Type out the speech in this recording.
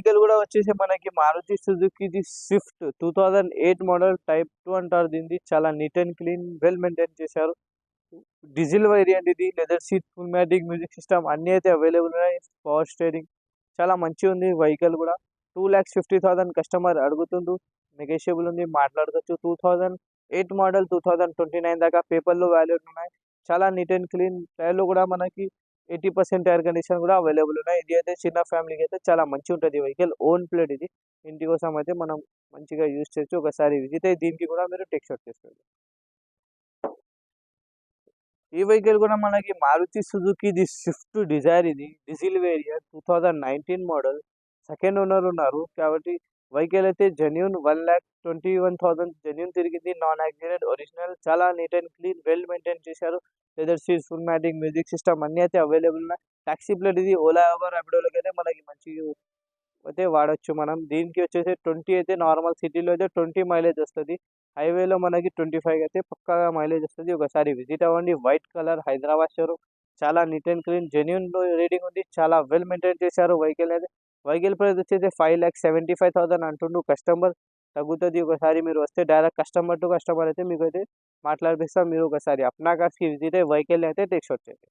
Vehicle కూడా వచ్చేసి మనకి మారుతి సుజుకిది స్విఫ్ట్ 2008 మోడల్ టైప్ 2 అంటారు దీన్ని. చాలా neat and clean, well maintain చేశారు. డీజిల్ వేరియంట్ ఇది. లెదర్ సీట్, ఫుల్ మ్యాటిక్ మ్యూజిక్ సిస్టమ్ అన్నీ అయితే అవైలబుల్ ఉన్నాయి. పవర్ స్టీరింగ్ చాలా మంచిగా ఉంది వెహికల్ కూడా. 2,50,000 కస్టమర్ అడుగుతుండు. నెగోషియబుల్ ఉంది, మాట్లాడుకోవచ్చు. 2008 మోడల్ 2029 దాకా పేపర్లో వాల్యూడ్ ఉన్నాయి. చాలా నీట్ అండ్ క్లీన్. టైర్లు కూడా మనకి 80% టైర్ కండిషన్ కూడా అవైలబుల్ ఉన్నాయి. ఇది అయితే చిన్న ఫ్యామిలీకి అయితే చాలా మంచిగా ఉంటుంది వెహికల్. ఓన్ ప్లేట్ ఇది. ఇంటి కోసం అయితే మనం మంచిగా యూజ్ చేయొచ్చు. ఒకసారి విజిట్ అయ్యి దీనికి కూడా మీరు టెక్ షాట్ చేసుకోండి. ఈ వెహికల్ కూడా మనకి మారుతి సుజుకిది స్విఫ్ట్ డిజైర్ ఇది. Diesel variant 2019 model. Second owner ఉన్నారు కాబట్టి వెహికల్ అయితే జెన్యూన్ 1,21,000 జెన్యూన్ తిరిగింది. Non accident, original. చాలా neat and clean, well maintain చేశారు. లెదర్ సీట్స్, ఫుల్ మ్యాటిక్ మ్యూజిక్ సిస్టమ్ అన్నీ అయితే అవైలబుల్ ఉన్నాయి. టాక్సీ ప్లేట్ ఇది. ఓలా, ఊబర్, ర్యాపిడోలకి అయితే మనకి మంచిగా అయితే వాడొచ్చు మనం. దీనికి వచ్చేసి 20 అయితే నార్మల్, సిటీలో అయితే 20 మైలేజ్ వస్తుంది. హైవేలో మనకి 25 అయితే పక్కాగా మైలేజ్ వస్తుంది. ఒకసారి విజిట్ అవ్వండి. White colour, Hyderabad showroom. చాలా neat and clean, genuine reading ఉంది. చాలా వెల్ మెయింటైన్ చేశారు వెహికల్ అయితే. వెహికల్ ప్రైస్ వచ్చేసి 5,75,000 అంటుండు కస్టమర్. తగ్గుతుంది. ఒకసారి మీరు వస్తే డైరెక్ట్ కస్టమర్ టు కస్టమర్ అయితే మీకు అయితే మాట్లాడిపిస్తాం. మీరు ఒకసారి అప్నా కార్స్కి విజిట్ అయ్యి వెహికల్ అయితే టెస్ట్ అవుట్ చేయండి.